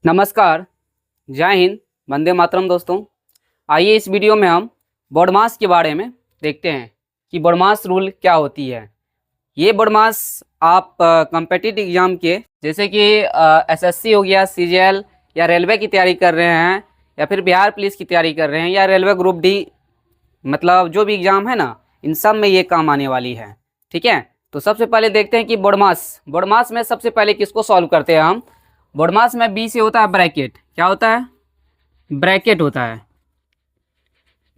नमस्कार, जय हिंद, वंदे मातरम दोस्तों। आइए इस वीडियो में हम बोर्डमास के बारे में देखते हैं कि बोर्डमास रूल क्या होती है। ये बोर्डमास आप कॉम्पिटिटिव एग्जाम के जैसे कि एसएससी हो गया, सीजीएल या रेलवे की तैयारी कर रहे हैं या फिर बिहार पुलिस की तैयारी कर रहे हैं या रेलवे ग्रुप डी, मतलब जो भी एग्ज़ाम है ना, इन सब में ये काम आने वाली है। ठीक है, तो सबसे पहले देखते हैं कि बोर्डमास में सबसे पहले किसको सॉल्व करते हैं हम। बोर्डमास में बी से होता है ब्रैकेट। क्या होता है? ब्रैकेट होता है।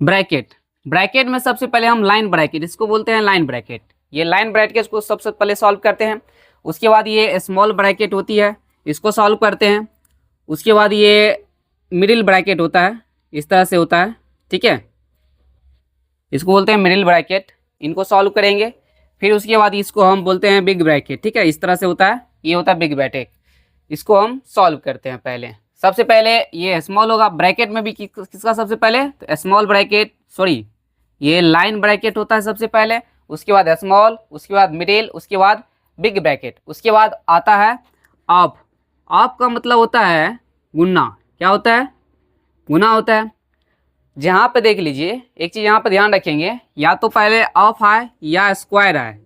ब्रैकेट में सबसे पहले हम लाइन ब्रैकेट, इसको बोलते हैं लाइन ब्रैकेट। ये लाइन ब्रैकेट को सबसे पहले सॉल्व करते हैं। उसके बाद ये स्मॉल ब्रैकेट होती है, इसको सॉल्व करते हैं। उसके बाद ये मिडिल ब्रैकेट होता है, इस तरह से होता है। ठीक है, इसको बोलते हैं मिडिल ब्रैकेट, इनको सॉल्व करेंगे। फिर उसके बाद इसको हम बोलते हैं बिग ब्रैकेट। ठीक है, इस तरह से होता है, ये होता है बिग ब्रैकेट। इसको हम सॉल्व करते हैं। पहले सबसे पहले ये स्मॉल होगा। ब्रैकेट में भी किसका सबसे पहले? तो स्मॉल ब्रैकेट, सॉरी, ये लाइन ब्रैकेट होता है सबसे पहले, उसके बाद स्मॉल, उसके बाद मिडिल, उसके बाद बिग ब्रैकेट। उसके बाद आता है ऑफ। ऑफ का मतलब होता है गुना। क्या होता है? गुना होता है। जहाँ पे देख लीजिए, एक चीज़ यहाँ पे ध्यान रखेंगे, या तो पहले ऑफ आए या स्क्वायर आए।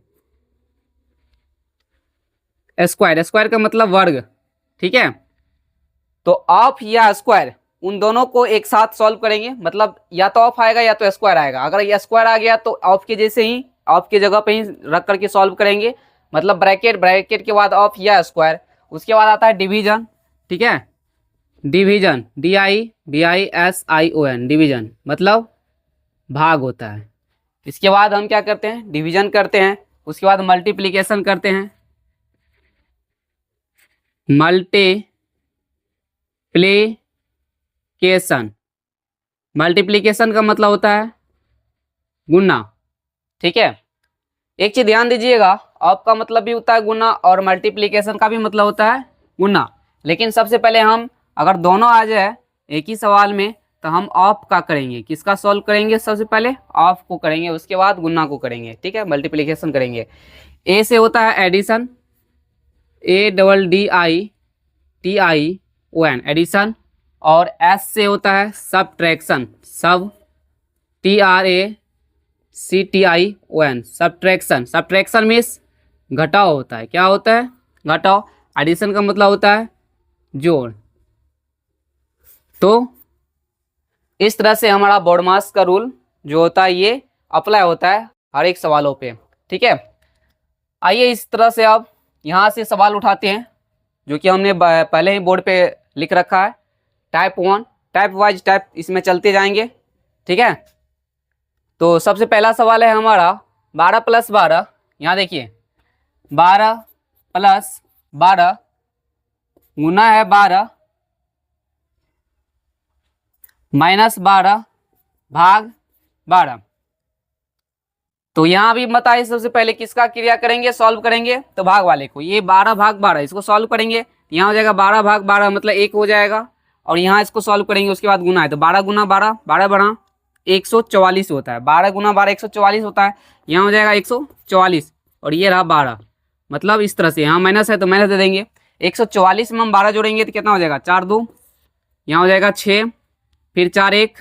स्क्वायर का मतलब वर्ग। ठीक है, तो ऑफ या स्क्वायर, उन दोनों को एक साथ सॉल्व करेंगे। मतलब या तो ऑफ आएगा या तो स्क्वायर आएगा। अगर ये स्क्वायर आ गया तो ऑफ के जैसे ही, ऑफ की जगह पे ही रख करके सॉल्व करेंगे। मतलब ब्रैकेट के बाद ऑफ या स्क्वायर। उसके बाद आता है डिवीजन। ठीक है, डिवीजन, DIVISION, डिवीजन मतलब भाग होता है। इसके बाद हम क्या करते हैं? डिवीजन करते हैं। उसके बाद मल्टीप्लिकेशन करते हैं। मल्टीप्लिकेशन का मतलब होता है गुना। ठीक है, एक चीज ध्यान दीजिएगा, ऑफ का मतलब भी होता है गुना और मल्टीप्लिकेशन का भी मतलब होता है गुना। लेकिन सबसे पहले हम, अगर दोनों आ जाए एक ही सवाल में, तो हम ऑफ का करेंगे। किसका सॉल्व करेंगे? सबसे पहले ऑफ को करेंगे, उसके बाद गुना को करेंगे। ठीक है, मल्टीप्लिकेशन करेंगे। ए से होता है एडिशन, ADDITION, एडिशन। और एस से होता है सब्ट्रैक्शन, TRACTION, सब्ट्रैक्शन मीन्स घटाव होता है। क्या होता है? घटाव। एडिशन का मतलब होता है जोड़। तो इस तरह से हमारा बोर्डमास का रूल जो होता है ये अप्लाई होता है हर एक सवालों पे। ठीक है, आइए इस तरह से अब यहाँ से सवाल उठाते हैं जो कि हमने पहले ही बोर्ड पे लिख रखा है। टाइप 1, टाइप वाइज टाइप इसमें चलते जाएंगे। ठीक है, तो सबसे पहला सवाल है हमारा 12 + 12। यहाँ देखिए, 12 + 12 गुना है 12 -12 भाग 12। तो यहाँ भी बताइए, सबसे पहले किसका क्रिया करेंगे, सॉल्व करेंगे? तो भाग वाले को। ये 12 भाग 12, इसको सॉल्व करेंगे। यहाँ हो जाएगा 12 भाग 12 मतलब 1 हो जाएगा। और यहाँ इसको सॉल्व करेंगे, उसके बाद गुना है, तो 12 गुना 12, 12 बड़ा 144 होता है। 12 गुना 12 144 होता है। यहाँ हो जाएगा 144 और ये रहा 12। मतलब इस तरह से, यहाँ माइनस है तो माइनस दे देंगे। 144 में हम 12 जोड़ेंगे तो कितना हो जाएगा? 4 2, यहाँ हो जाएगा 6, फिर 4 1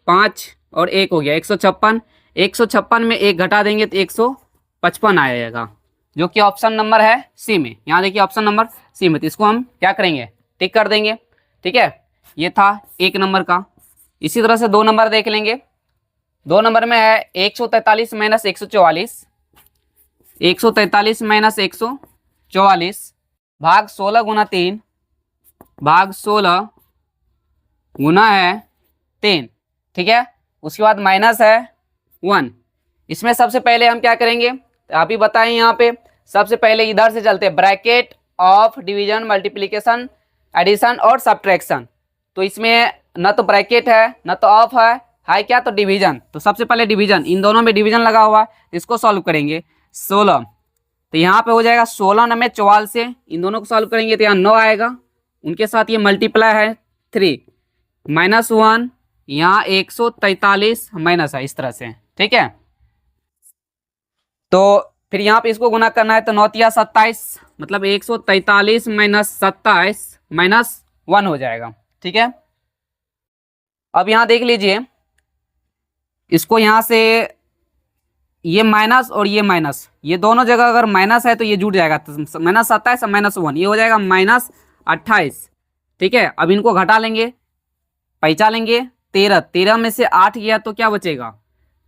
5 और 1 हो गया 156। 156 में 1 घटा देंगे तो 155 आ जाएगा, जो कि ऑप्शन नंबर है सी में। यहाँ देखिए ऑप्शन नंबर सी में, तो इसको हम क्या करेंगे? टिक कर देंगे। ठीक है, ये था 1 नंबर का। इसी तरह से 2 नंबर देख लेंगे। 2 नंबर में है 143 - 144, 143 - 144 भाग 16 गुना 3, भाग 16 गुना है 3। ठीक है, उसके बाद माइनस है 1। इसमें सबसे पहले हम क्या करेंगे? आप ही बताएं। यहाँ पे सबसे पहले इधर से चलते हैं, bracket, of, division, multiplication, addition और सब्ट्रैक्शन। तो इसमें न तो ब्रैकेट है न तो ऑफ है क्या? तो डिवीजन। तो सबसे पहले डिवीजन, इन दोनों में डिवीजन लगा हुआ है, इसको सॉल्व करेंगे। 16, तो यहाँ पे हो जाएगा 16 में 44 से इन दोनों को सॉल्व करेंगे तो यहाँ 9 आएगा। उनके साथ ये मल्टीप्लाई है 3, -1, यहाँ 143 माइनस है, इस तरह से। ठीक है, तो फिर यहाँ पे इसको गुना करना है, तो 9 × 27 मतलब 143 - 27 1 हो जाएगा। ठीक है, अब यहाँ देख लीजिए, इसको यहाँ से ये माइनस और ये माइनस, ये दोनों जगह अगर माइनस है तो ये जुड़ जाएगा, तो -27 और -1, ये हो जाएगा -28। ठीक है, अब इनको घटा लेंगे, पैंचा लेंगे, 13 में से 8 गया तो क्या बचेगा,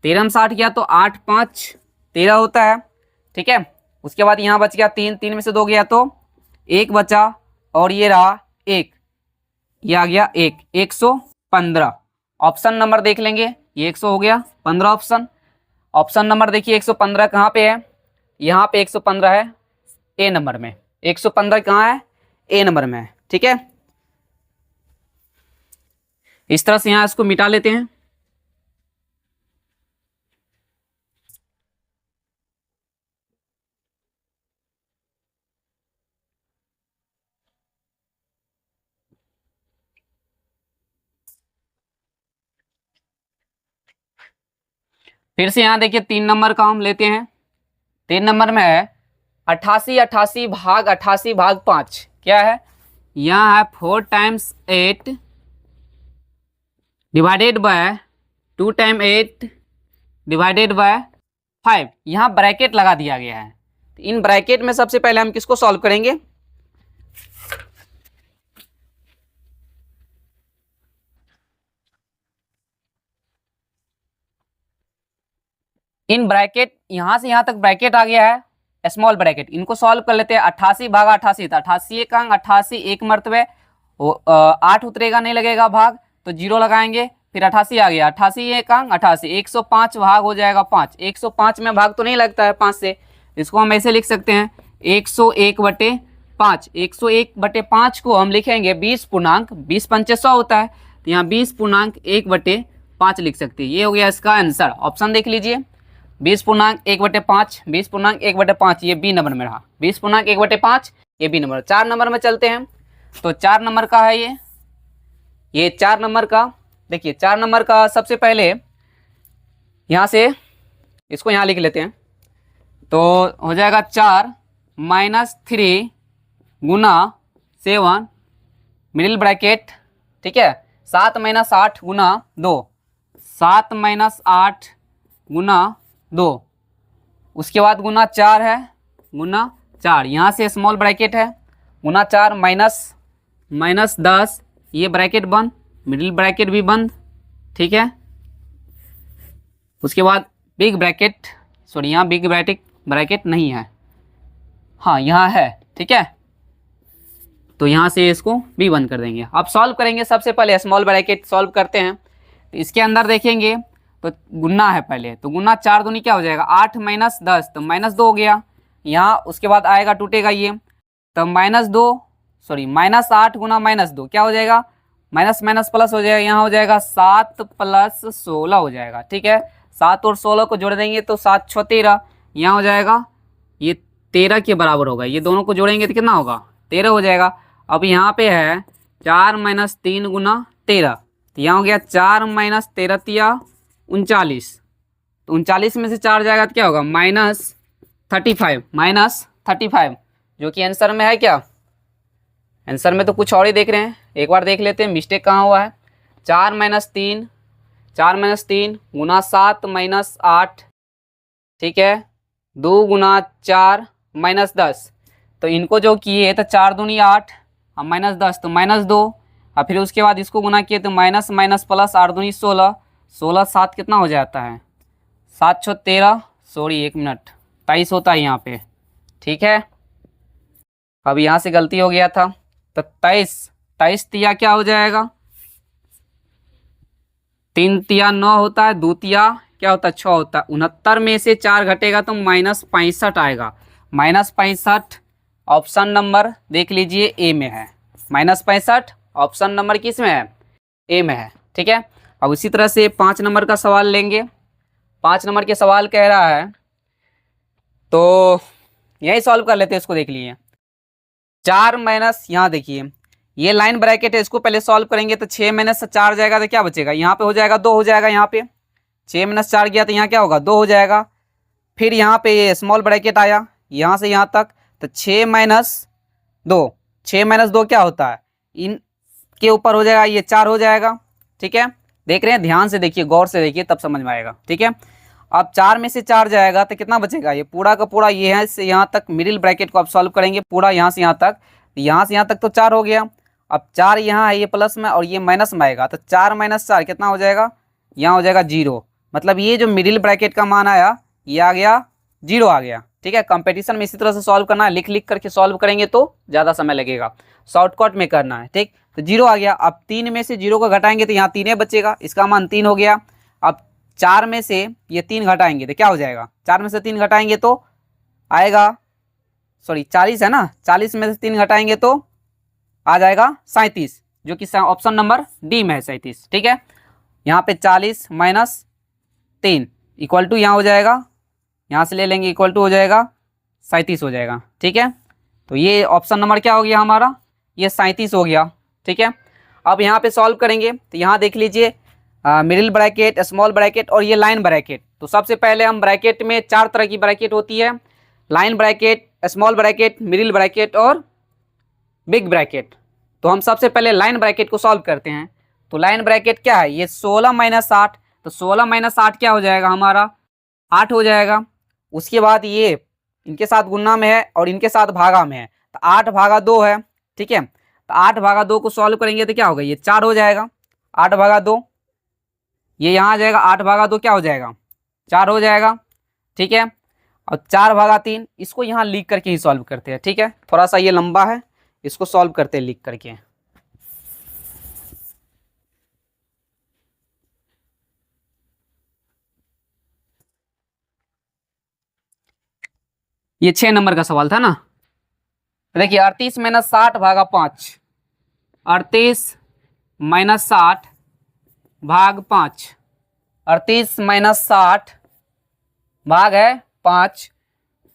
13 में से 8 गया तो 8 5 13 होता है। ठीक है, उसके बाद यहाँ बच गया 3, 3 में से 2 गया तो 1 बचा, और ये रहा 1, ये आ गया 1, 115। ऑप्शन नंबर देख लेंगे, ये 100 हो गया, 15 ऑप्शन। ऑप्शन नंबर देखिए 115 कहाँ पे है, यहाँ पे 115 है, ए नंबर में। 115 कहाँ है, ए नंबर में है। ठीक है, इस तरह से यहाँ इसको मिटा लेते हैं। फिर से यहाँ देखिए 3 नंबर का हम लेते हैं। 3 नंबर में है 88 88 भाग 88 भाग 5, क्या है, यहाँ है 4 times 8 divided by 2 time 8 divided by 5। यहाँ ब्रैकेट लगा दिया गया है, तो इन ब्रैकेट में सबसे पहले हम किसको सॉल्व करेंगे, इन ब्रैकेट, यहां से यहां तक ब्रैकेट आ गया है, स्मॉल ब्रैकेट, इनको सॉल्व कर लेते हैं। 88 भागा 88, तो 88 का 88 एक मरतबे, 8 उतरेगा नहीं लगेगा भाग, तो 0 लगाएंगे, फिर 88 आ गया, 88 एक अंक 88, 105 भाग हो जाएगा 5, 105 में भाग तो नहीं लगता है 5 से, इसको हम ऐसे लिख सकते हैं 101/5। 101/5 को हम लिखेंगे 20 पूर्णांक, 20 पंचे 100 होता है, तो यहाँ 20 पूर्णांक 1/5 लिख सकते हैं। ये हो गया इसका आंसर। ऑप्शन देख लीजिए, 20 पूर्णांक 1/5, 20 पूर्णांक 1/5, ये बी नंबर में रहा, 20 पूर्णांक 1/5, ये बी नंबर। 4 नंबर में चलते हैं, तो 4 नंबर का है ये 4 नंबर का, देखिए 4 नंबर का सबसे पहले यहाँ से इसको यहाँ लिख लेते हैं, तो हो जाएगा 4 - 3 गुना 7 मिडिल ब्रैकेट। ठीक है, 7 - 8 गुना 2, 7 - 8 गुना 2, उसके बाद गुना 4 है, गुना 4, यहाँ से स्मॉल ब्रैकेट है, गुना 4 -10, ये ब्रैकेट बंद, मिडिल ब्रैकेट भी बंद। ठीक है, उसके बाद बिग ब्रैकेट, सॉरी यहाँ बिग ब्रैकेट नहीं है, हाँ यहाँ है। ठीक है, तो यहाँ से इसको भी बंद कर देंगे। अब सॉल्व करेंगे, सबसे पहले स्मॉल ब्रैकेट सॉल्व करते हैं, तो इसके अंदर देखेंगे तो गुना है पहले, तो गुना 4 दूनी क्या हो जाएगा, 8 - 10, तो -2 हो गया यहाँ, उसके बाद आएगा टूटेगा ये, तो -8 गुना -2 क्या हो जाएगा, माइनस माइनस प्लस हो जाएगा, यहाँ हो जाएगा 7 + 16 हो जाएगा। ठीक है, 7 और 16 को जोड़ देंगे तो 7 6 13, यहाँ हो जाएगा ये 13 के बराबर होगा, ये दोनों को जोड़ेंगे तो कितना होगा, 13 हो जाएगा। अब यहाँ पे है 4 - 3 गुना 13, तो यहाँ हो गया 4 - 13 × 39, तो 39 में से 4 जाएगा तो क्या होगा, -35, जो कि आंसर में है। क्या आंसर में तो कुछ और ही देख रहे हैं, एक बार देख लेते हैं मिस्टेक कहाँ हुआ है। 4 - 3 गुना 7 - 8, ठीक है, 2 गुना 4 -10, तो इनको जो किए तो 4 दूनी 8 और -10 तो -2, और फिर उसके बाद इसको गुना किए तो माइनस माइनस प्लस, 8 दूनी 16, 16 7 कितना हो जाता है, 7 6 13, सॉरी 1 मिनट, 23 होता है यहाँ पे। ठीक है, अब यहाँ से गलती हो गया था, तो 23 तिया क्या हो जाएगा, 3 तिया 9 होता है, 2 तिया क्या होता है 6 होता है, 69 में से 4 घटेगा तो -65 आएगा, -65 ऑप्शन नंबर देख लीजिए ए में है, -65 ऑप्शन नंबर किस में है, ए में है। ठीक है, अब उसी तरह से 5 नंबर का सवाल लेंगे। 5 नंबर के सवाल कह रहा है, तो यही सॉल्व कर लेते हैं, इसको देख लीजिए। 4 माइनस, यहाँ देखिए ये लाइन ब्रैकेट है, इसको पहले सॉल्व करेंगे तो 6 - 4 जाएगा तो क्या बचेगा, यहाँ पे हो जाएगा 2 हो जाएगा, यहाँ पे 6 - 4 गया तो यहाँ क्या होगा 2 हो जाएगा। फिर यहाँ पे ये स्मॉल ब्रैकेट आया यहाँ से यहाँ तक, तो 6 - 2, 6 - 2 क्या होता है, इन के ऊपर हो जाएगा ये 4 हो जाएगा। ठीक है, देख रहे हैं, ध्यान से देखिए, गौर से देखिए, तब समझ में आएगा। ठीक है, अब 4 में से 4 जाएगा तो कितना बचेगा, ये पूरा का पूरा ये है से यहाँ तक मिडिल ब्रैकेट को आप सॉल्व करेंगे पूरा यहाँ से यहाँ तक, यहाँ से यहाँ तक तो 4 हो गया। अब 4 यहाँ है, ये प्लस में और ये माइनस में आएगा, तो 4 - 4 कितना हो जाएगा, यहाँ हो जाएगा 0। मतलब ये जो मिडिल ब्रैकेट का मान आया ये आ गया 0 आ गया। ठीक है, कंपटीशन में इसी तरह से सॉल्व करना है, लिख लिख करके सॉल्व करेंगे तो ज़्यादा समय लगेगा, शॉर्टकट में करना है। ठीक, तो 0 आ गया। अब 3 में से 0 को घटाएंगे तो यहाँ 3 बचेगा, इसका मान 3 हो गया। अब 4 में से ये 3 घटाएंगे तो क्या हो जाएगा, 4 में से 3 घटाएंगे तो आएगा, सॉरी 40 है ना, 40 में से 3 घटाएंगे तो आ जाएगा 37, जो कि ऑप्शन नंबर डी में है 37। ठीक है, यहाँ पे 40 - 3 इक्वल टू यहाँ हो जाएगा, यहाँ से ले लेंगे इक्वल टू हो जाएगा 37 हो जाएगा। ठीक है, तो ये ऑप्शन नंबर क्या हो गया हमारा, ये 37 हो गया। ठीक है, अब यहाँ पे सॉल्व करेंगे तो यहाँ देख लीजिए मिडिल ब्रैकेट, स्मॉल ब्रैकेट और ये लाइन ब्रैकेट। तो सबसे पहले हम ब्रैकेट में 4 तरह की ब्रैकेट होती है, line bracket, small bracket, middle bracket और बिग ब्रैकेट। तो हम सबसे पहले लाइन ब्रैकेट को सॉल्व करते हैं। तो लाइन ब्रैकेट क्या है, ये 16 - 8, तो 16 - 8 क्या हो जाएगा हमारा, 8 हो जाएगा। उसके बाद ये इनके साथ गुना में है और इनके साथ भागा में है, तो 8/2 है। ठीक है, तो 8/2 को सॉल्व करेंगे तो क्या होगा, ये 4 हो जाएगा, 8/2 ये यहाँ आ जाएगा, 8/2 क्या हो जाएगा, 4 हो जाएगा। ठीक है, और 4/3 इसको यहाँ लिख करके ही सॉल्व करते हैं। ठीक है, थोड़ा सा ये लंबा है, इसको सॉल्व करते हैं लिख करके। ये 6 नंबर का सवाल था ना। देखिए 38 - 60/5, 38 - 60/5, 38 - 60 भाग है 5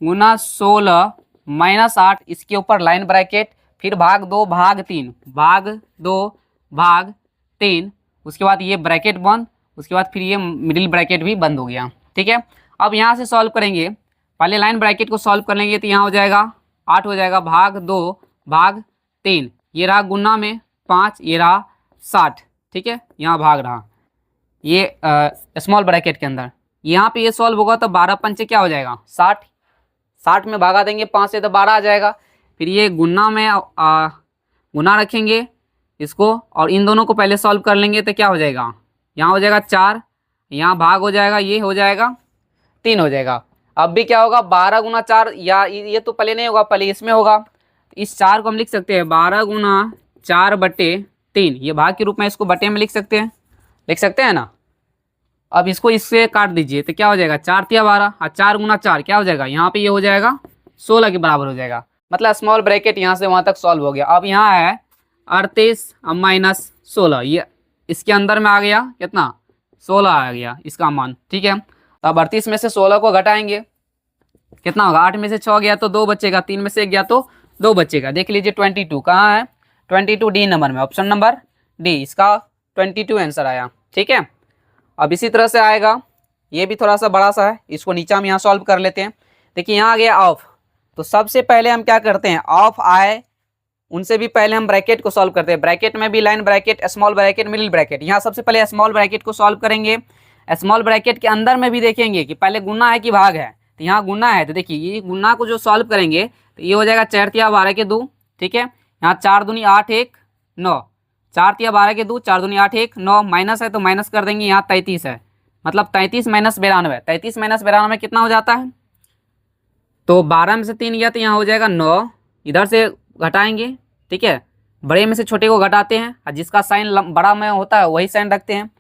गुना 16 - 8, इसके ऊपर लाइन ब्रैकेट, फिर भाग 2 भाग 3, भाग 2 भाग 3, उसके बाद ये ब्रैकेट बंद, उसके बाद फिर ये मिडिल ब्रैकेट भी बंद हो गया। ठीक है, अब यहाँ से सॉल्व करेंगे, पहले लाइन ब्रैकेट को सॉल्व कर लेंगे तो यहाँ हो जाएगा 8 हो जाएगा, भाग 2 भाग 3, ये रहा गुना में 5, ये रहा 60। ठीक है, यहाँ भाग रहा ये स्मॉल ब्रैकेट के अंदर, यहाँ पे ये सॉल्व होगा तो 12 पंचे क्या हो जाएगा 60, 60 में भागा देंगे 5 से तो 12 आ जाएगा। फिर ये गुना में गुना रखेंगे इसको और इन दोनों को पहले सॉल्व कर लेंगे तो क्या हो जाएगा, यहाँ हो जाएगा 4, यहाँ भाग हो जाएगा, ये हो जाएगा 3 हो जाएगा। अब भी क्या होगा, 12 गुना 4, या ये तो पहले नहीं होगा, पहले इसमें होगा। इस 4 को हम लिख सकते हैं 12 गुना 4/3, ये भाग के रूप में इसको बटे में लिख सकते हैं ना। अब इसको इससे काट दीजिए तो क्या हो जाएगा, 4 × 12 और 4 गुना 4 क्या हो जाएगा, यहाँ पे ये हो जाएगा 16 के बराबर हो जाएगा। मतलब स्मॉल ब्रैकेट यहाँ से वहाँ तक सॉल्व हो गया। अब यहाँ है 38 - 16, ये इसके अंदर में आ गया कितना, 16 आ गया इसका मान। ठीक है, तो अब 38 में से 16 को घटाएंगे कितना होगा, 8 में से 6 गया तो 2 बचेगा, 3 में से 1 गया तो 2 बचेगा। देख लीजिए 22 कहाँ है, 22 डी नंबर में, ऑप्शन नंबर डी, इसका 22 आंसर आया। ठीक है, अब इसी तरह से आएगा, ये भी थोड़ा सा बड़ा सा है, इसको नीचे हम यहाँ सॉल्व कर लेते हैं। देखिए यहाँ आ गया ऑफ, तो सबसे पहले हम क्या करते हैं, ऑफ आए उनसे भी पहले हम ब्रैकेट को सॉल्व करते हैं। ब्रैकेट में भी line bracket, small bracket, middle bracket. यहाँ सबसे पहले स्मॉल ब्रैकेट को सॉल्व करेंगे। स्मॉल ब्रैकेट के अंदर में भी देखेंगे कि पहले गुना है कि भाग है, तो यहाँ गुना है, तो देखिए ये गुना को जो सॉल्व करेंगे तो ये हो जाएगा 4 × 12 के 2। ठीक है, यहाँ 4 दूनी 8 1 9, 4 × 12 के 2, 4 दूनी 8 1 9, माइनस है तो माइनस कर देंगे, यहाँ 33 है, मतलब 33 - 92, 33 - 92 कितना हो जाता है, तो 12 में से 3 गया तो यहाँ हो जाएगा 9, इधर से घटाएंगे। ठीक है, बड़े में से छोटे को घटाते हैं और जिसका साइन बड़ा में होता है वही साइन रखते हैं। तो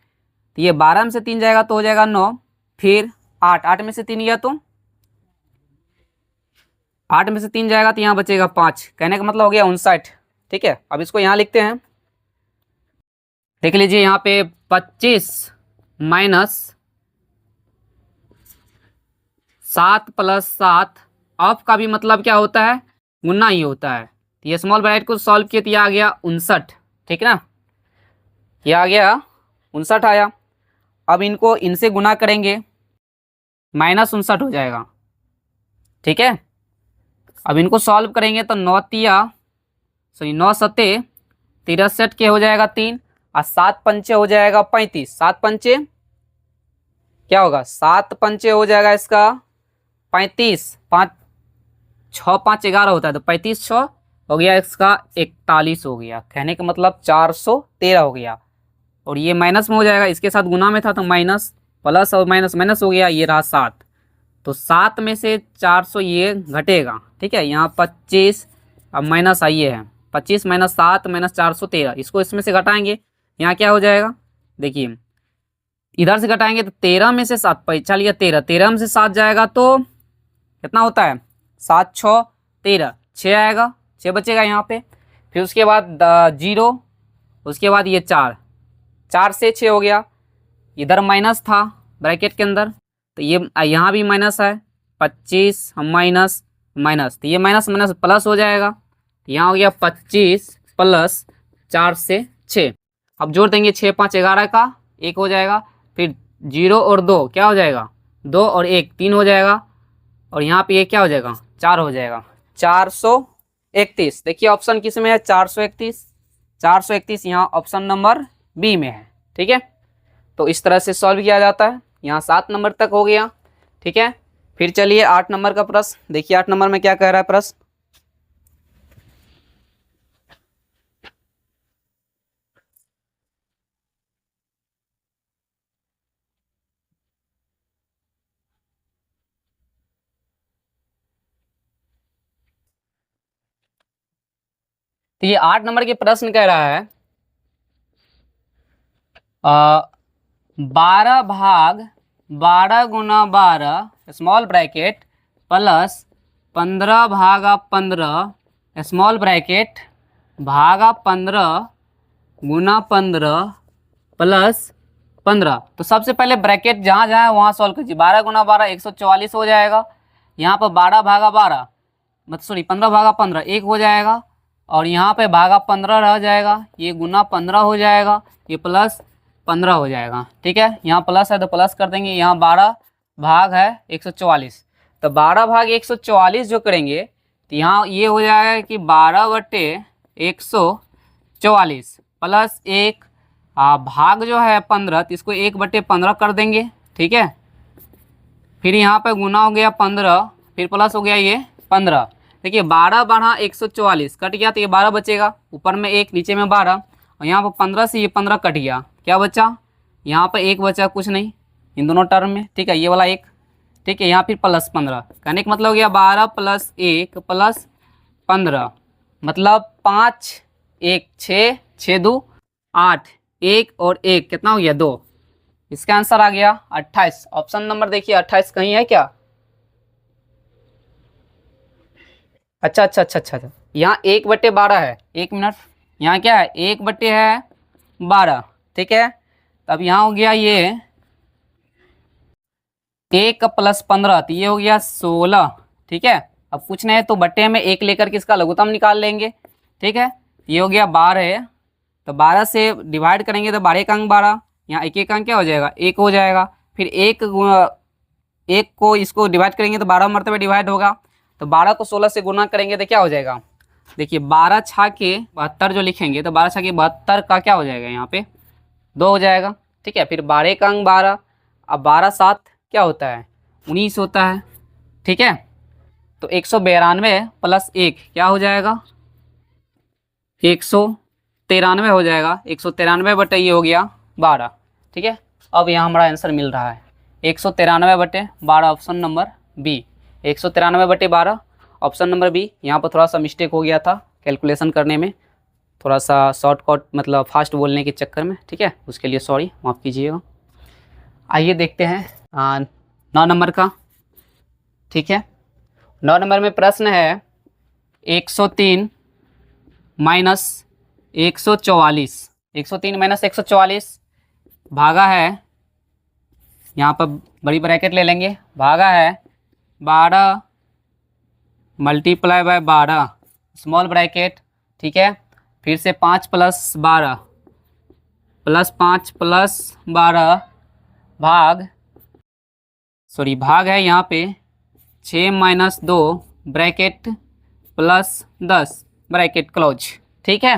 ये 12 में से 3 जाएगा तो हो जाएगा 9, फिर 8 में से 3 गया तो 8 में से 3 जाएगा तो यहाँ बचेगा 5, कहने का मतलब हो गया 59। ठीक है, अब इसको यहाँ लिखते हैं, देख लीजिए यहाँ पे 25 - 7 + 7, ऑफ का भी मतलब क्या होता है, गुना ही होता है। तो ये स्मॉल ब्रैकेट को सॉल्व किया तो ये आ गया 59। ठीक है ना, ये आ गया 59 आया। अब इनको इनसे गुना करेंगे, -59 हो जाएगा। ठीक है, अब इनको सॉल्व करेंगे तो 9 × 7 63 के हो जाएगा 3 और 7 पंचे हो जाएगा 35। 7 पंचे क्या होगा, 7 पंचे हो जाएगा इसका 35, 5 6 5 11 होता है तो 35 6 हो गया इसका 41 हो गया। कहने का मतलब 413 हो गया। और ये माइनस में हो जाएगा, इसके साथ गुना में था तो माइनस, प्लस और माइनस माइनस हो गया, ये रहा 7। तो 7 में से 400 ये घटेगा, ठीक है। यहाँ 25 अब माइनस आइए है, 25 माइनस 7 माइनस 413, इसको इसमें से घटाएंगे, यहाँ क्या हो जाएगा, देखिए इधर से घटाएंगे तो 13 में से 7 चलिए 13 में से 7 जाएगा तो कितना होता है, 7 6 13, 6 आएगा, 6 बचेगा यहाँ पे। फिर उसके बाद 0, उसके बाद ये 4 से 6 हो गया, इधर माइनस था ब्रैकेट के अंदर तो ये यहाँ भी माइनस है, 25 हम माइनस माइनस, तो ये माइनस माइनस प्लस हो जाएगा, यहाँ हो गया 25 प्लस 4 से 6। अब जोड़ देंगे 6 5 11 का 1 हो जाएगा, फिर 0 और 2 क्या हो जाएगा, 2 और 1 3 हो जाएगा, और यहाँ पे ये क्या हो जाएगा 4 हो जाएगा, 431। देखिए ऑप्शन किस में है, 431, 431 यहाँ ऑप्शन नंबर बी में है, ठीक है। तो इस तरह से सॉल्व किया जाता है। यहाँ 7 नंबर तक हो गया, ठीक है। फिर चलिए 8 नंबर का प्रश्न देखिए, 8 नंबर में क्या कह रहा है प्रश्न, तो ये 8 नंबर के प्रश्न कह रहा है 12 भाग 12 गुना 12 स्मॉल ब्रैकेट प्लस 15 भागा 15 स्मॉल ब्रैकेट भागा 15 गुना 15 प्लस 15। तो सबसे पहले ब्रैकेट जहाँ जहाँ है वहाँ सॉल्व कीजिए। 12 गुना 12 144 हो जाएगा, यहाँ पर 12 भागा 12 मतलब सॉरी 15 भागा 15 1 हो जाएगा, और यहाँ पे भागा 15 रह जाएगा, ये गुना 15 हो जाएगा, ये प्लस 15 हो जाएगा, ठीक है। यहाँ प्लस है तो प्लस कर देंगे, यहाँ 12 भाग है 144, तो 12 भाग 144 जो करेंगे तो यहाँ ये हो जाएगा कि 12/144 प्लस 1 भाग जो है 15 तो इसको 1/15 कर देंगे, ठीक है। फिर यहाँ पे गुना हो गया 15, फिर प्लस हो गया ये 15। देखिए 12 बढ़ा 144 कट गया तो ये 12 बचेगा, ऊपर में 1 नीचे में 12, और यहाँ पर 15 से ये 15 कट गया, क्या बचा, यहाँ पर 1 बचा, कुछ नहीं इन दोनों टर्म में, ठीक है, ये वाला 1, ठीक है। यहाँ फिर प्लस 15, कहने का मतलब हो गया 12 प्लस 1 प्लस 15 मतलब 5 1 6 6 2 8, 1 और 1 कितना हो गया 2, इसका आंसर आ गया 28। ऑप्शन नंबर देखिए 28 कहीं है क्या, अच्छा अच्छा अच्छा अच्छा अच्छा, यहाँ 1/12 है, 1 मिनट, यहाँ क्या है 1/12, ठीक है। तब यहाँ हो गया ये 1 प्लस 15 तो ये हो गया 16, ठीक है। अब पूछना है तो बट्टे में 1 लेकर के इसका लघुत्तम निकाल लेंगे, ठीक है। ये हो गया 12 है, तो 12 से डिवाइड करेंगे तो 12 का अंक 12, यहाँ 1 का अंक क्या हो जाएगा 1 हो जाएगा, फिर 1 को इसको डिवाइड करेंगे तो 12 मरतबे डिवाइड होगा, तो 12 को 16 से गुना करेंगे तो क्या हो जाएगा, देखिए 12 छा के 72 जो लिखेंगे तो 12 छा के 72 का क्या हो जाएगा यहाँ पे 2 हो जाएगा, ठीक है। फिर 12 का अंक 12, अब 12 7 क्या होता है 19 होता है, ठीक है। तो 192 प्लस 1 क्या हो जाएगा 193 हो जाएगा, 193 ये हो गया 12, ठीक है। अब यहाँ हमारा आंसर मिल रहा है 193/12 option number B, 193/12 option number B. यहाँ पर थोड़ा सा मिस्टेक हो गया था कैलकुलेशन करने में, थोड़ा सा शॉर्टकट मतलब फास्ट बोलने के चक्कर में, ठीक है, उसके लिए सॉरी, माफ़ कीजिएगा। आइए देखते हैं 9 नंबर का, ठीक है। 9 नंबर में प्रश्न है 103 माइनस 144, 103 माइनस 144 भागा है, यहाँ पर बड़ी ब्रैकेट ले लेंगे, भागा है 12 मल्टीप्लाई बाय 12 स्मॉल ब्रैकेट, ठीक है। फिर से 5 प्लस 12 प्लस 5 प्लस 12 भाग है यहाँ पे 6 minus 2 bracket plus 10 bracket close, ठीक है।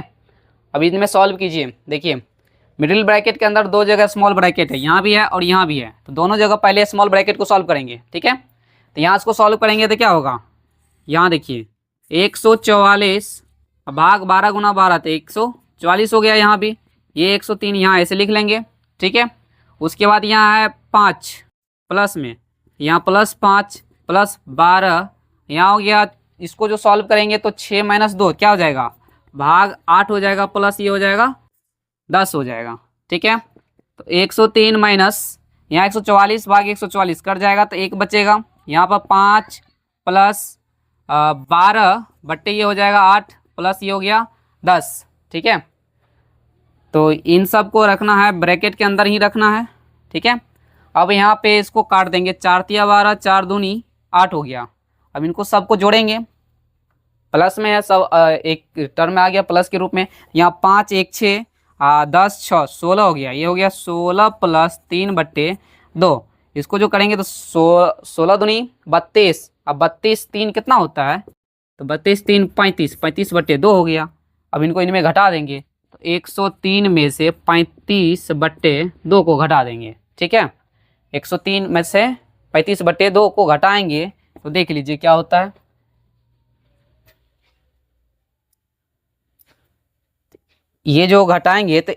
अभी इनमें सॉल्व कीजिए। देखिए मिडिल ब्रैकेट के अंदर दो जगह स्मॉल ब्रैकेट है, यहाँ भी है और यहाँ भी है, तो दोनों जगह पहले स्मॉल ब्रैकेट को सॉल्व करेंगे। ठीक है, तो यहाँ इसको सॉल्व करेंगे तो क्या होगा, यहाँ देखिए 144 भाग 12 गुना 12 तो 144 हो गया। यहाँ भी ये 103 यहाँ ऐसे लिख लेंगे। ठीक है, उसके बाद यहाँ है 5 प्लस में, यहाँ +5 +12 यहाँ हो गया। इसको जो सॉल्व करेंगे तो 6 - 2 क्या हो जाएगा, भाग 8 हो जाएगा, प्लस ये हो जाएगा 10 हो जाएगा। ठीक है, तो 103 माइनस यहाँ 144 भाग 144 कट जाएगा तो 1 बचेगा। यहाँ पर 5 + 12 बट्टे ये हो जाएगा 8 प्लस ये हो गया 10। ठीक है, तो इन सब को रखना है ब्रैकेट के अंदर ही रखना है। ठीक है, अब यहाँ पे इसको काट देंगे, 4 × 12 4 दूनी 8 हो गया। अब इनको सबको जोड़ेंगे, प्लस में है सब, एक टर्म में आ गया प्लस के रूप में। यहाँ 5 1 6 10 6 16 हो गया, ये हो गया 16 + 3 बट्टे 2। इसको जो करेंगे तो 16 दूनी 32, अब 32 3 कितना होता है, तो 32 3 35, 35 बट्टे 2 हो गया। अब इनको इनमें घटा देंगे तो 103 में से 35 बट्टे 2 को घटा देंगे। ठीक है, 103 में से 35 बट्टे 2 को घटाएंगे तो देख लीजिए क्या होता है। ये जो घटाएंगे तो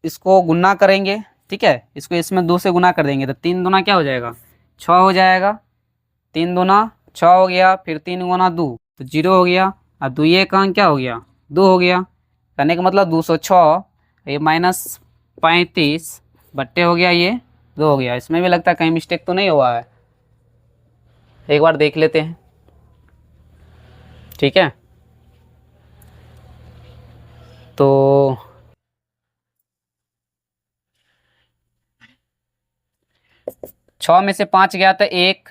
इसको गुना करेंगे। ठीक है, इसको इसमें 2 से गुना कर देंगे तो 3 दूना क्या हो जाएगा, 6 हो जाएगा। 3 दूना 6 हो गया, फिर 3 गुना 2 तो 0 हो गया, और 2 का अंक क्या हो गया, 2 हो गया। करने का मतलब 206 ये -35 बट्टे हो गया, ये 2 हो गया। इसमें भी लगता है कहीं मिस्टेक तो नहीं हुआ है, एक बार देख लेते हैं। ठीक है, तो 6 में से 5 गया तो 1,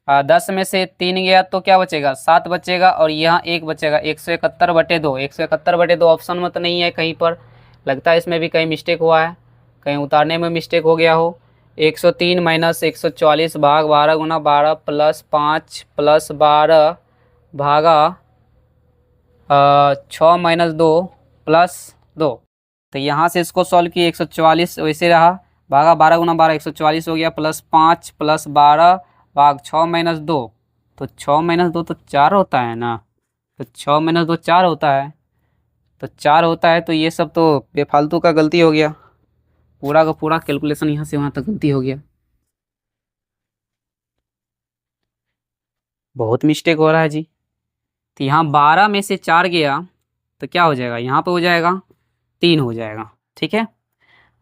10 में से 3 गया तो क्या बचेगा, 7 बचेगा, और यहाँ 1 बचेगा। 171 बटे 2, 171 बटे 2 ऑप्शन में तो नहीं है कहीं पर, लगता है इसमें भी कहीं मिस्टेक हुआ है, कहीं उतारने में मिस्टेक हो गया हो। 103 - 144 भाग 12 गुना 12 +5 +12 भागा 6 - 2 +2। तो यहाँ से इसको सॉल्व किए, 144 वैसे रहा, भागा 12 गुना 12 144 हो गया, +5 +12 भाग 6 - 2, तो 6 - 2 तो 4 होता है ना, तो 6 - 2 4 होता है, तो 4 होता है। तो ये सब तो बेफालतू का गलती हो गया, पूरा का पूरा कैलकुलेशन यहाँ से वहाँ तक गलती हो गया, बहुत मिस्टेक हो रहा है जी। तो यहाँ 12 में से 4 गया तो क्या हो जाएगा, यहाँ पे हो जाएगा 3 हो जाएगा। ठीक है,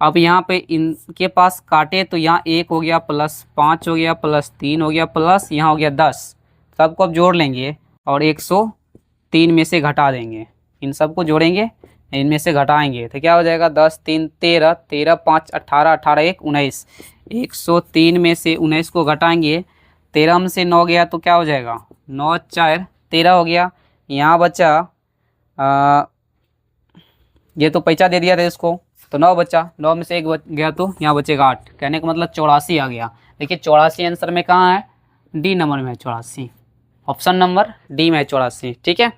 अब यहाँ पे इनके पास काटे तो यहाँ 1 हो गया, +5 हो गया, +3 हो गया, प्लस यहाँ हो गया 10। सबको अब जोड़ लेंगे और 103 में से घटा देंगे, इन सबको जोड़ेंगे, इनमें से घटाएंगे तो क्या हो जाएगा, 10 3 13, 13 5 18, 18 1 19। 103 में से 19 को घटाएंगे, 13 में से 9 गया तो क्या हो जाएगा, 9 4 13 हो गया। यहाँ बचा ये तो पैसा दे दिया था इसको, तो 9 बचा, 9 में से 1 बच गया तो यहाँ बचेगा 8। कहने का मतलब 84 आ गया। देखिए 84 आंसर में कहाँ है, डी नंबर में है 84, ऑप्शन नंबर डी में है 84। ठीक है,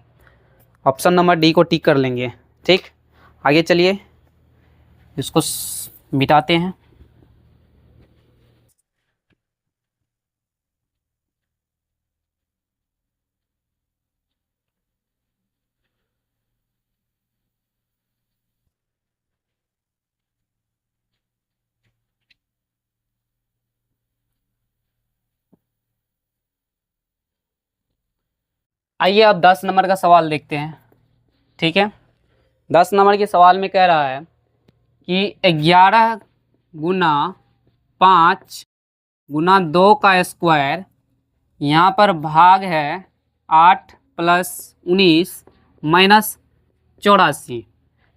ऑप्शन नंबर डी को टिक कर लेंगे। ठीक, आगे चलिए इसको मिटाते हैं। आइए अब 10 नंबर का सवाल देखते हैं। ठीक है, 10 नंबर के सवाल में कह रहा है कि 11 गुना 5 गुना 2 का स्क्वायर, यहाँ पर भाग है 8 + 19 - 84।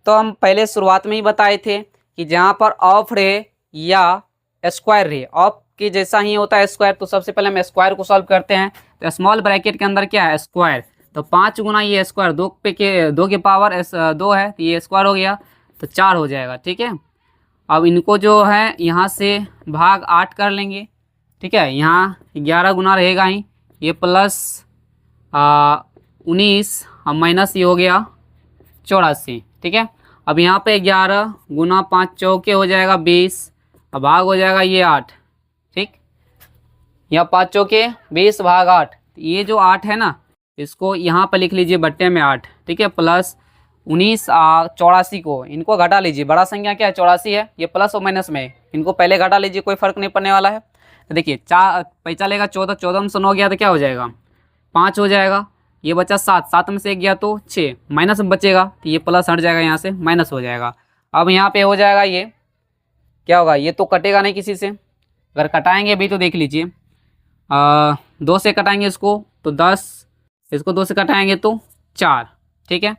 तो हम पहले शुरुआत में ही बताए थे कि जहाँ पर ऑफ रहे या स्क्वायर रहे, ऑफ के जैसा ही होता है स्क्वायर, तो सबसे पहले हम स्क्वायर को सॉल्व करते हैं। तो स्मॉल ब्रैकेट के अंदर क्या है, स्क्वायर, तो 5 गुना ये स्क्वायर 2 के पावर 2 है, तो ये स्क्वायर हो गया तो 4 हो जाएगा। ठीक है, अब इनको जो है यहाँ से भाग 8 कर लेंगे। ठीक है, यहाँ 11 गुना रहेगा ही, ये प्लस 19 और माइनस ये हो गया 84। ठीक है, अब यहाँ पे 11 गुना 5 चौके हो जाएगा 20, अब भाग हो जाएगा ये 8। ठीक, यहाँ 5 चौके 20 भाग 8, ये जो 8 है ना इसको यहाँ पर लिख लीजिए बट्टे में 8। ठीक है, प्लस 19 84 को इनको घटा लीजिए, बड़ा संख्या क्या है 84 है, ये प्लस और माइनस में है, इनको पहले घटा लीजिए, कोई फर्क नहीं पड़ने वाला है। तो देखिए 4 पैसा लेगा 14, 14 में से 9 गया तो क्या हो जाएगा 5 हो जाएगा, ये बचा 7, 7 में से 1 गया तो 6, माइनस में बचेगा तो ये प्लस हट जाएगा, यहाँ से माइनस हो जाएगा। अब यहाँ पे हो जाएगा ये क्या होगा, ये तो कटेगा नहीं किसी से, अगर कटाएंगे भी तो देख लीजिए 2 से कटाएंगे इसको तो 10, इसको 2 से कटाएंगे तो 4। ठीक है,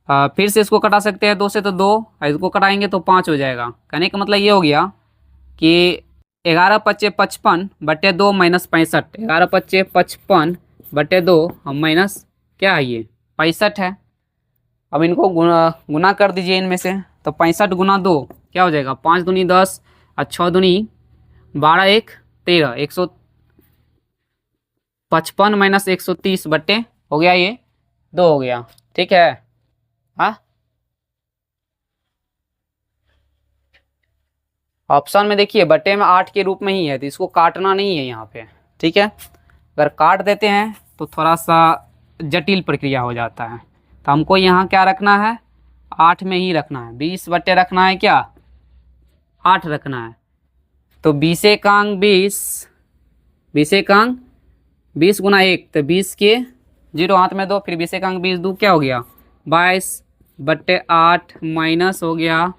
फिर से इसको कटा सकते हैं 2 से तो 2, इसको कटाएंगे तो 5 हो जाएगा। कहने का मतलब ये हो गया कि 11 पच्चे 55 बटे 2 माइनस 65, 11 पच्चे 55 बटे 2 और माइनस क्या है ये 65 है। अब इनको गुना कर दीजिए इनमें से, तो 65 गुना 2 क्या हो जाएगा 5 दूनी 10 और 6 दूनी 12 1 13, 155 माइनस 130 बट्टे हो गया ये 2 हो गया। ठीक है, हाँ ऑप्शन में देखिए बट्टे में 8 के रूप में ही है, तो इसको काटना नहीं है यहाँ पे। ठीक है, अगर काट देते हैं तो थोड़ा सा जटिल प्रक्रिया हो जाता है, तो हमको यहाँ क्या रखना है 8 में ही रखना है, 20 बट्टे रखना है क्या 8 रखना है। तो 20 एकांक 20, 20 एकांक 20 गुना 1 तो 20 के 0 हाथ में 2, फिर 20 एकांक 20 2 क्या हो गया 22 बट्टे 8 माइनस हो गया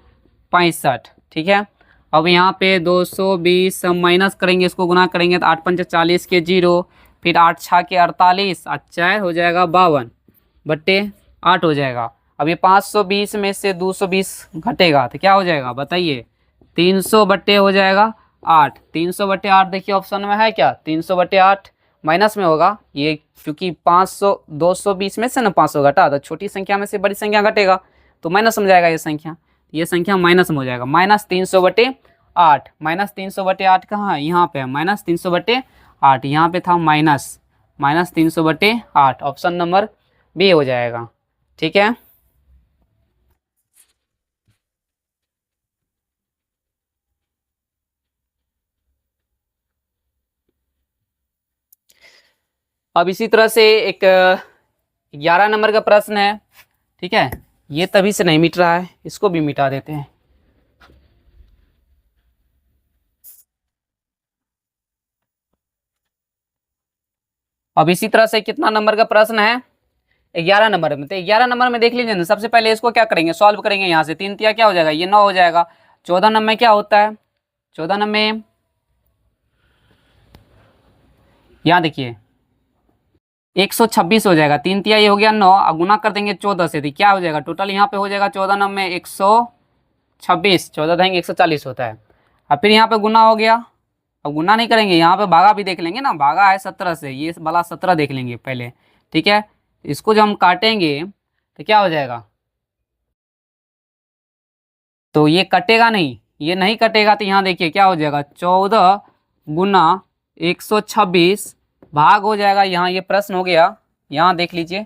65। ठीक है, अब यहाँ पे 220 हम माइनस करेंगे, इसको गुना करेंगे तो 8 पंच 40 के 0, फिर 8 छः के 48 और 4 हो जाएगा 52 बट्टे 8 हो जाएगा। अब ये 520 में से 220 घटेगा तो क्या हो जाएगा बताइए 300 बट्टे हो जाएगा 8, 300 बट्टे 8 देखिए ऑप्शन में है क्या 300 बट्टे 8 माइनस में होगा ये, क्योंकि 500 220 में से ना 500 घटा तो छोटी संख्या में से बड़ी संख्या घटेगा तो माइनस में जाएगा ये संख्या माइनस में हो जाएगा, माइनस 300 बटे 8, माइनस 300 बटे 8 कहाँ है यहाँ पे है माइनस 300 बटे 8, यहाँ पे था माइनस 300 बटे 8, ऑप्शन नंबर बी हो जाएगा। ठीक है, अब इसी तरह से एक 11 नंबर का प्रश्न है। ठीक है, ये तभी से नहीं मिट रहा है, इसको भी मिटा देते हैं। अब इसी तरह से कितना नंबर का प्रश्न है 11 नंबर में, तो 11 नंबर में देख लीजिए ना, सबसे पहले इसको क्या करेंगे सॉल्व करेंगे, यहाँ से 3 तिया क्या हो जाएगा ये 9 हो जाएगा। 14 नंबर में क्या होता है 14 नंबर में यहाँ देखिए 126 हो जाएगा, 3 तिया ये हो गया 9, अब गुना कर देंगे 14 से, तो क्या हो जाएगा टोटल यहाँ पे हो जाएगा 14 नंबर में 126, 14 देंगे 140 होता है। अब फिर यहाँ पे गुना हो गया, अब गुना नहीं करेंगे यहाँ पे भागा भी देख लेंगे ना, भागा है 17 से, ये वाला 17 देख लेंगे पहले। ठीक है, इसको जब हम काटेंगे तो क्या हो जाएगा, तो ये कटेगा नहीं, ये नहीं कटेगा, तो यहाँ देखिए क्या हो जाएगा 14 गुना 126 भाग हो जाएगा, यहाँ ये प्रश्न हो गया, यहाँ देख लीजिए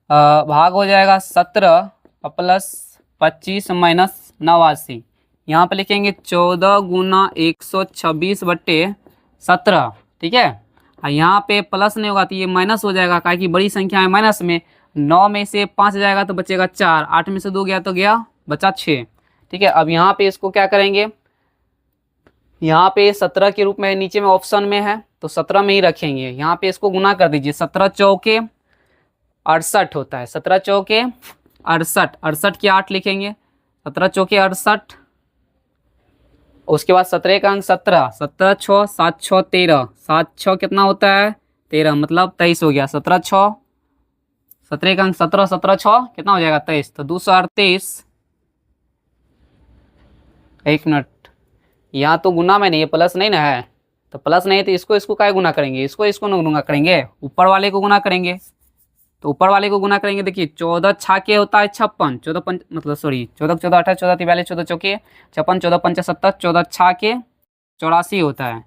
भाग हो जाएगा 17 प्लस 25 माइनस 89, यहाँ पे लिखेंगे 14 गुना 126 बट्टे 17। ठीक है, और यहाँ पे प्लस नहीं होगा तो ये माइनस हो जाएगा, काहे कि बड़ी संख्या है माइनस में, 9 में से 5 जाएगा तो बचेगा 4, 8 में से 2 गया तो गया बचा 6। ठीक है, अब यहाँ पे इसको क्या करेंगे, यहाँ पे 17 के रूप में नीचे में ऑप्शन में है तो 17 में ही रखेंगे, यहाँ पे इसको गुना कर दीजिए, 17 चौके 68 होता है, 17 चौके 68, 68 की 8 लिखेंगे, 17 चौके 68, उसके बाद 17 का अंक 17, 17 6 7 6 13, 7 6 कितना होता है 13, मतलब 23 हो गया, 17 6 17 का अंक 17, 17 6 कितना हो जाएगा 23, तो 238, एक मिनट यहाँ तो गुना में नहीं है प्लस नहीं ना है, तो प्लस नहीं तो इसको काय गुना करेंगे, इसको गुना करेंगे, ऊपर वाले को गुना करेंगे, तो ऊपर वाले को गुना करेंगे, देखिए 14 छा के होता है 56, 14 पंच मतलब सॉरी 14 14 18 14 43 14 चौके 56, 14 पंच 70, 14 छा के 84 होता है,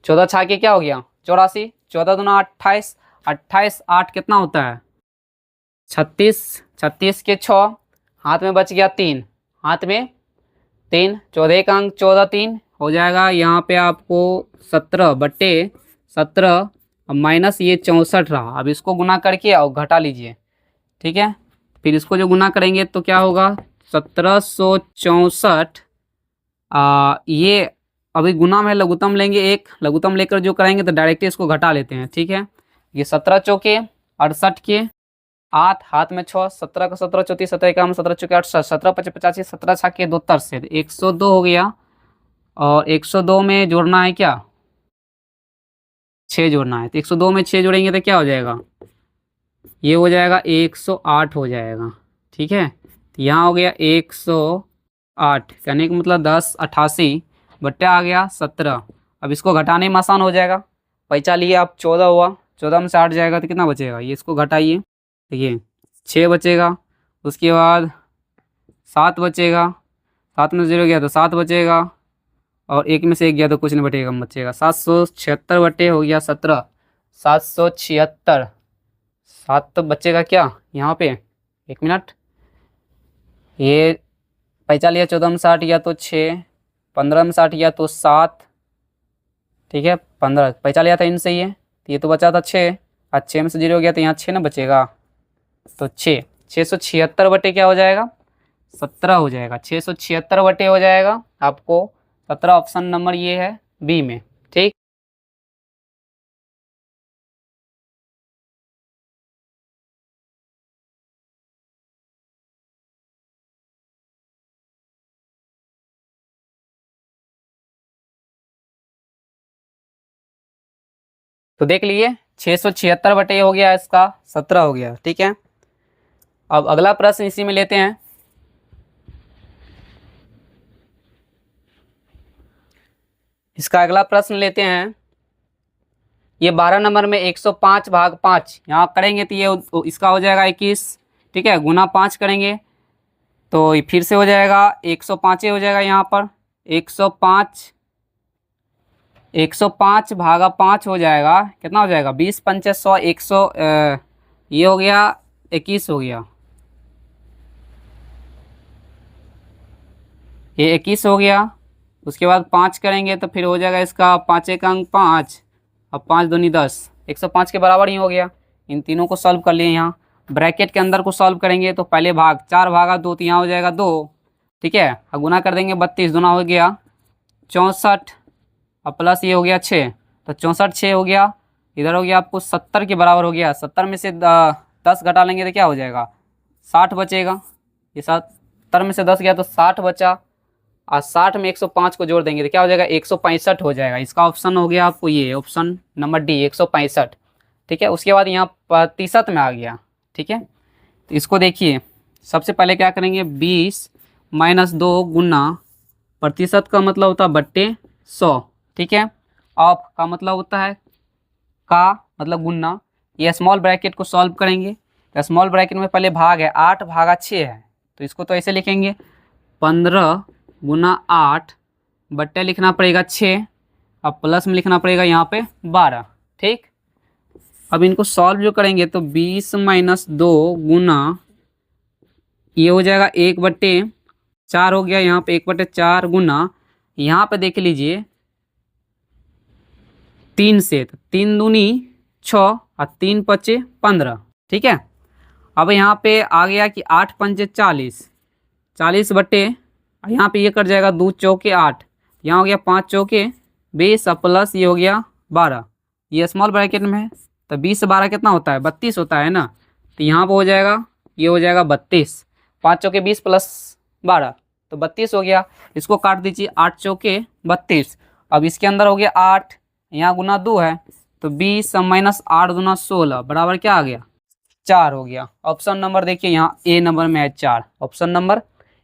14 छा के क्या हो गया 84, 14 दूना 28, 28 8 कितना होता है 36, 36 के 6, हाथ में बच गया 3, हाथ में 3, 14 का अंक 14, 3 हो जाएगा यहाँ पे आपको 17/17 माइनस ये 64 रहा। अब इसको गुना करके और घटा लीजिए, ठीक है। फिर इसको जो गुना करेंगे तो क्या होगा, 1764। ये अभी गुना में लघुत्तम लेंगे, एक लघुत्तम लेकर जो करेंगे तो डायरेक्ट इसको घटा लेते हैं, ठीक है। ये 17 चौके 68 के 8, हाथ में 6, 17 का 17 34, 17 का 17 चौके 68, 17 55 85, 17 छक्के 2 तरसे 102 हो गया। और 102 में जोड़ना है क्या, 6 जोड़ना है। तो 102 में 6 जोड़ेंगे तो क्या हो जाएगा, ये हो जाएगा 108 हो जाएगा, ठीक है। तो यहाँ हो गया 108, कहने का मतलब 1088 बट्टे आ गया 17। अब इसको घटाने में आसान हो जाएगा, पैसा लिए आप 14 हुआ, 14 में से 8 जाएगा तो कितना बचेगा, ये इसको घटाइए, देखिए 6 बचेगा। उसके बाद 7 बचेगा, 7 में 0 गया तो 7 बचेगा, और 1 में से 1 गया तो कुछ नहीं बचेगा। 776 बटे हो गया 17, 776। 7 तो बचेगा क्या यहाँ पे, 1 मिनट, ये पैसा लिया 14 में 60 गया तो 6, 15 में 60 गया तो 7, ठीक है। 15 पैसा लिया था इनसे, ये तो बचा था 6, और 6 में से 0 गया तो यहाँ 6 ना बचेगा, तो 676 बटे क्या हो जाएगा, 17 हो जाएगा। 676 बटे हो जाएगा आपको 17, ऑप्शन नंबर ये है बी में, ठीक। तो देख लीजिए 676 बटे हो गया, इसका 17 हो गया, ठीक है। अब अगला प्रश्न इसी में लेते हैं। इसका अगला प्रश्न लेते हैं। ये 12 नंबर में 105 भाग 5 यहाँ करेंगे तो ये इसका हो जाएगा 21, ठीक है। गुना 5 करेंगे तो ये फिर से हो जाएगा 105 हो जाएगा यहाँ पर 105, 105 भागा 5 हो जाएगा, कितना हो जाएगा 20 पंचे 100, 100 ये हो गया 21 हो गया, ये 21 हो गया। उसके बाद 5 करेंगे तो फिर हो जाएगा इसका 5 एक अंक 5, अब 5 दूनी 10, 105 के बराबर ही हो गया। इन तीनों को सॉल्व कर लिए, यहाँ ब्रैकेट के अंदर को सॉल्व करेंगे तो पहले भाग 4 भागा 2 तो यहाँ हो जाएगा 2, ठीक है। अब गुना कर देंगे 32 दूना हो गया 64, अब प्लस ये हो गया 6, तो 64 6 हो गया। इधर हो गया आपको 70 के बराबर हो गया, 70 में से 10 घटा लेंगे तो क्या हो जाएगा 60 बचेगा। ये 70 में से 10 गया तो 60 बचा, और 60 में 105 को जोड़ देंगे तो क्या हो जाएगा 165 हो जाएगा। इसका ऑप्शन हो गया आपको ये ऑप्शन नंबर डी 165, ठीक है। उसके बाद यहाँ प्रतिशत में आ गया, ठीक है। तो इसको देखिए, सबसे पहले क्या करेंगे 20 - 2 गुना, प्रतिशत का मतलब होता है बट्टे 100, ठीक है। ऑफ का मतलब होता है का मतलब गुना। ये स्मॉल ब्रैकेट को सॉल्व करेंगे तो स्मॉल ब्रैकेट में पहले भाग है 8 भागा 6 है, तो इसको तो ऐसे लिखेंगे 15 गुना 8 बट्टे लिखना पड़ेगा 6, अब प्लस में लिखना पड़ेगा यहाँ पे 12, ठीक। अब इनको सॉल्व जो करेंगे तो 20 - 2 गुना, ये हो जाएगा 1/4 हो गया, यहाँ पे 1/4 गुना, यहाँ पे देख लीजिए 3 से, तो 3 दूनी 6 और 3 पचे 15, ठीक है। अब यहाँ पे आ गया कि 8 पंचे 40, 40 बट्टे, यहाँ पे ये कट जाएगा 2 चौके 8, यहाँ हो गया 5 चौके 20 प्लस ये हो गया 12, ये स्मॉल ब्रैकेट में है तो 20 से 12 कितना होता है 32 होता है ना, तो यहाँ पे हो जाएगा ये हो जाएगा 32, 5 चौके 20 प्लस 12 तो 32 हो गया। इसको काट दीजिए 8 चौके 32, अब इसके अंदर हो गया 8, यहाँ गुना 2 है तो 20 - 8 दूना 16 बराबर क्या आ गया 4 हो गया। ऑप्शन नंबर देखिए यहाँ ए नंबर में है 4, ऑप्शन नंबर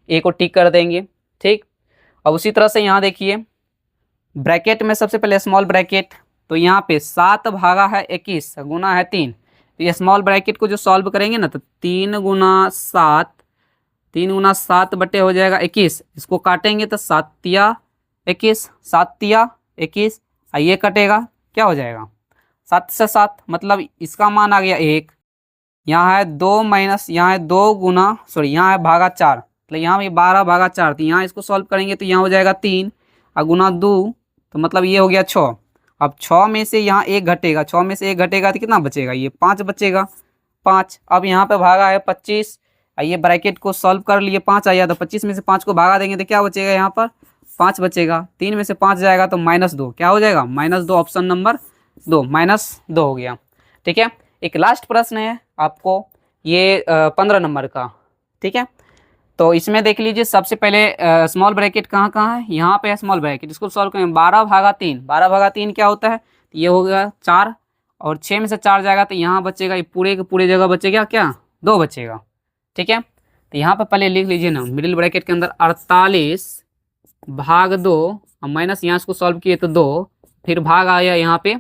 ए को टिक कर देंगे, ठीक। अब उसी तरह से यहाँ देखिए ब्रैकेट में सबसे पहले स्मॉल ब्रैकेट, तो यहाँ पे 7 भागा है 21 गुना है 3, तो ये स्मॉल ब्रैकेट को जो सॉल्व करेंगे ना तो 3 गुना 7, 3 गुना 7 बटे हो जाएगा 21, इसको काटेंगे तो 7 तिया 21, 7 तिया 21, ये कटेगा क्या हो जाएगा 7 से 7, मतलब इसका मान आ गया 1, यहाँ है 2 माइनस, यहाँ है 2 गुना सॉरी यहाँ है भागा 4, मतलब यहाँ भी 12 भागा 4, तो यहाँ इसको सॉल्व करेंगे तो यहाँ हो जाएगा 3 और गुना 2, तो मतलब ये हो गया 6। अब 6 में से यहाँ 1 घटेगा, 6 में से 1 घटेगा तो कितना बचेगा, ये 5 बचेगा, 5। अब यहाँ पे भागा है 25, ये ब्रैकेट को सॉल्व कर लिए, 5 आया तो 25 में से 5 को भागा देंगे तो क्या बचेगा, यहाँ पर 5 बचेगा, 3 में से 5 जाएगा तो -2, क्या हो जाएगा -2, ऑप्शन नंबर 2 -2 हो गया। ठीक है, एक लास्ट प्रश्न है आपको ये 15 नंबर का। ठीक है, तो इसमें देख लीजिए सबसे पहले स्मॉल ब्रैकेट कहाँ कहाँ है, यहाँ पे है स्मॉल ब्रैकेट, इसको सॉल्व करेंगे। 12 भागा 3, 12 भागा 3 क्या होता है, ये हो गया 4, और 6 में से 4 जाएगा तो यहाँ बचेगा, ये पूरे के पूरे जगह बचेगा क्या, 2 बचेगा। ठीक है, तो यहाँ पर पहले लिख लीजिए ना, मिडिल ब्रैकेट के अंदर 48 भाग 2, और माइनस यहाँ इसको सॉल्व किए तो 2, फिर भाग आया यहाँ पे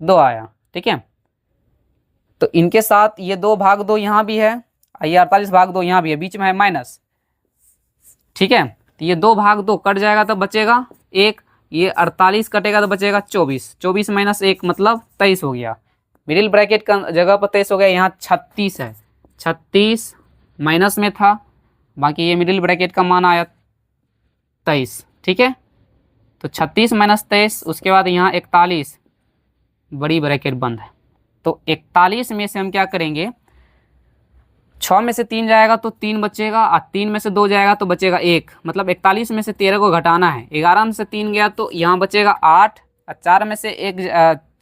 2 आया। ठीक है, तो इनके साथ ये 2 भाग 2 यहाँ भी है, ये 48 भाग 2 यहाँ भी है, बीच में है माइनस। ठीक है, तो ये 2 भाग 2 कट जाएगा तो बचेगा 1, ये 48 कटेगा तो बचेगा 24, 24 माइनस 1 मतलब 23 हो गया। मिडिल ब्रैकेट का जगह पर 23 हो गया, यहाँ 36 है, 36 माइनस में था, बाकी ये मिडिल ब्रैकेट का मान आया 23। ठीक है, तो 36 माइनस 23, उसके बाद यहाँ 41, बड़ी ब्रैकेट बंद है, तो 41 में से हम क्या करेंगे, 6 में से 3 जाएगा तो 3 बचेगा, और 3 में से 2 जाएगा तो बचेगा 1, मतलब 41 में से 13 को घटाना है। 11 में से 3 गया तो यहाँ बचेगा 8, और 4 में से 1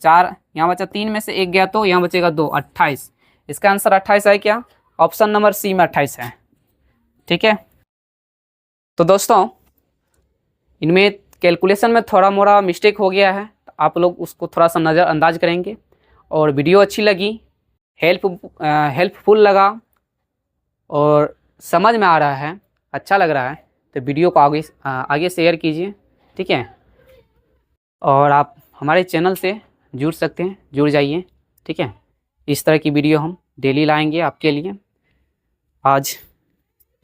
4 यहाँ बचा, 3 में से 1 गया तो यहाँ बचेगा 2, 28। इसका आंसर 28 है क्या, ऑप्शन नंबर सी में 28 है। ठीक है, तो दोस्तों इनमें कैलकुलेशन में थोड़ा मोड़ा मिस्टेक हो गया है, तो आप लोग उसको थोड़ा सा नज़रअंदाज करेंगे। और वीडियो अच्छी लगी, हेल्पफुल लगा और समझ में आ रहा है, अच्छा लग रहा है, तो वीडियो को आगे शेयर कीजिए। ठीक है, और आप हमारे चैनल से जुड़ सकते हैं, जुड़ जाइए। ठीक है, इस तरह की वीडियो हम डेली लाएंगे आपके लिए। आज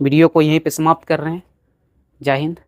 वीडियो को यहीं पे समाप्त कर रहे हैं। जय हिंद।